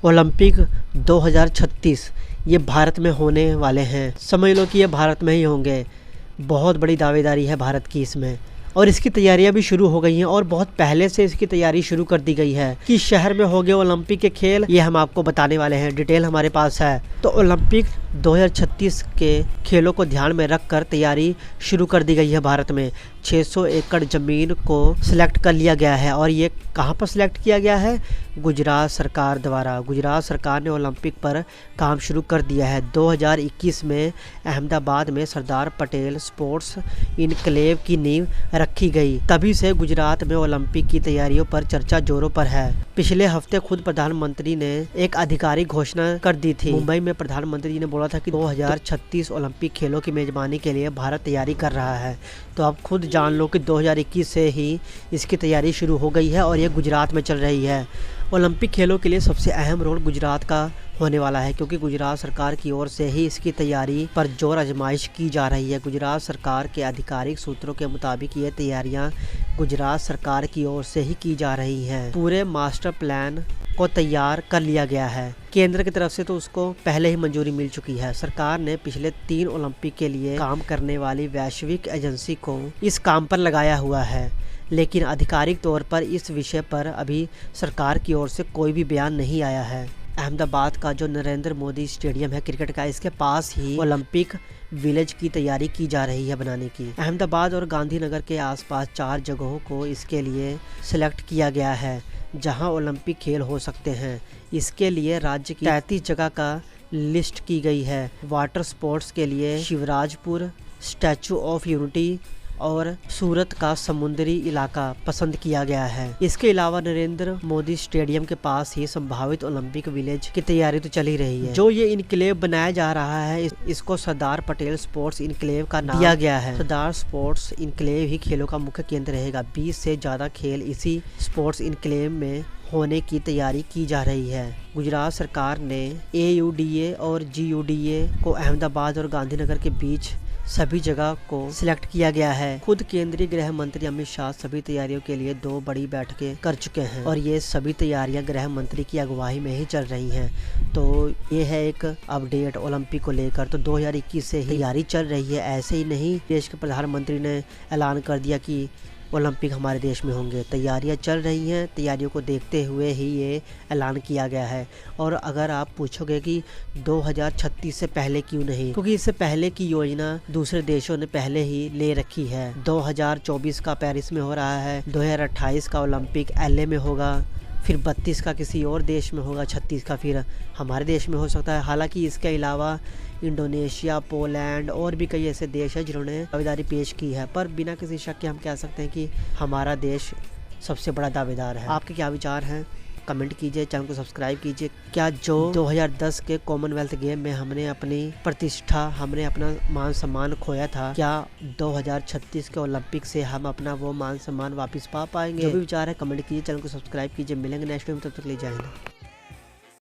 Olympic 2036 ये भारत में होने वाले हैं। समझ लो कि ये भारत में ही होंगे। बहुत बड़ी दावेदारी है भारत की इसमें, और इसकी तैयारियां भी शुरू हो गई हैं और बहुत पहले से इसकी तैयारी शुरू कर दी गई है। कि शहर में होंगे ओलंपिक के खेल, ये हम आपको बताने वाले हैं। डिटेल हमारे पास है। तो ओलंपिक 2036 के खेलों को ध्यान में रखकर तैयारी शुरू कर दी गई है। भारत में 600 एकड़ ज़मीन को सिलेक्ट कर लिया गया है। और ये कहाँ पर सिलेक्ट किया गया है? गुजरात सरकार द्वारा। गुजरात सरकार ने ओलंपिक पर काम शुरू कर दिया है। 2021 में अहमदाबाद में सरदार पटेल स्पोर्ट्स इनक्लेव की नींव रखी गई। तभी से गुजरात में ओलंपिक की तैयारियों पर चर्चा जोरों पर है। पिछले हफ्ते खुद प्रधानमंत्री ने एक आधिकारिक घोषणा कर दी थी। मुंबई में प्रधानमंत्री ने बोला था कि 2036 ओलंपिक खेलों की मेजबानी के लिए भारत तैयारी कर रहा है। तो आप खुद जान लो कि 2021 से ही इसकी तैयारी शुरू हो गई है और ये गुजरात में चल रही है। ओलंपिक खेलों के लिए सबसे अहम रोल गुजरात का होने वाला है, क्योंकि गुजरात सरकार की ओर से ही इसकी तैयारी पर जोर आजमाइश की जा रही है। गुजरात सरकार के आधिकारिक सूत्रों के मुताबिक ये तैयारियां गुजरात सरकार की ओर से ही की जा रही हैं। पूरे मास्टर प्लान को तैयार कर लिया गया है। केंद्र की तरफ से तो उसको पहले ही मंजूरी मिल चुकी है। सरकार ने पिछले 3 ओलंपिक के लिए काम करने वाली वैश्विक एजेंसी को इस काम पर लगाया हुआ है, लेकिन आधिकारिक तौर पर इस विषय पर अभी सरकार की ओर से कोई भी बयान नहीं आया है। अहमदाबाद का जो नरेंद्र मोदी स्टेडियम है क्रिकेट का, इसके पास ही ओलंपिक विलेज की तैयारी की जा रही है बनाने की। अहमदाबाद और गांधीनगर के आसपास 4 जगहों को इसके लिए सिलेक्ट किया गया है जहां ओलंपिक खेल हो सकते हैं। इसके लिए राज्य की 33 जगह का लिस्ट की गई है। वाटर स्पोर्ट्स के लिए शिवराजपुर, स्टैचू ऑफ यूनिटी और सूरत का समुद्री इलाका पसंद किया गया है। इसके अलावा नरेंद्र मोदी स्टेडियम के पास ही संभावित ओलंपिक विलेज की तैयारी तो चल ही रही है। जो ये इनक्लेव बनाया जा रहा है, इसको सरदार पटेल स्पोर्ट्स इनक्लेव का नाम दिया गया है। सरदार स्पोर्ट्स इनक्लेव ही खेलों का मुख्य केंद्र रहेगा। 20 से ज्यादा खेल इसी स्पोर्ट्स इनक्लेव में होने की तैयारी की जा रही है। गुजरात सरकार ने AUDA और GUDA को अहमदाबाद और गांधीनगर के बीच सभी जगह को सिलेक्ट किया गया है। खुद केंद्रीय गृह मंत्री अमित शाह सभी तैयारियों के लिए 2 बड़ी बैठकें कर चुके हैं और ये सभी तैयारियां गृह मंत्री की अगुवाई में ही चल रही हैं। तो ये है एक अपडेट ओलंपिक को लेकर। तो 2021 से ही तैयारी चल रही है। ऐसे ही नहीं देश के प्रधानमंत्री ने ऐलान कर दिया कि ओलंपिक हमारे देश में होंगे। तैयारियां चल रही हैं। तैयारियों को देखते हुए ही ये ऐलान किया गया है। और अगर आप पूछोगे कि 2036 से पहले क्यों नहीं, क्योंकि इससे पहले की योजना दूसरे देशों ने पहले ही ले रखी है। 2024 का पेरिस में हो रहा है, 2028 का ओलंपिक LA में होगा, फिर 32 का किसी और देश में होगा, 36 का फिर हमारे देश में हो सकता है। हालांकि इसके अलावा इंडोनेशिया, पोलैंड और भी कई ऐसे देश हैं जिन्होंने दावेदारी पेश की है, पर बिना किसी शक के हम कह सकते हैं कि हमारा देश सबसे बड़ा दावेदार है। आपके क्या विचार हैं? कमेंट कीजिए, चैनल को सब्सक्राइब कीजिए। क्या जो 2010 के कॉमनवेल्थ गेम में हमने अपनी प्रतिष्ठा, हमने अपना मान सम्मान खोया था, क्या 2036 के ओलंपिक से हम अपना वो मान सम्मान वापस पा पाएंगे? जो भी विचार है कमेंट कीजिए, चैनल को सब्सक्राइब कीजिए। मिलेंगे नेक्स्ट वीडियो में, तब तक ले जाएंगे।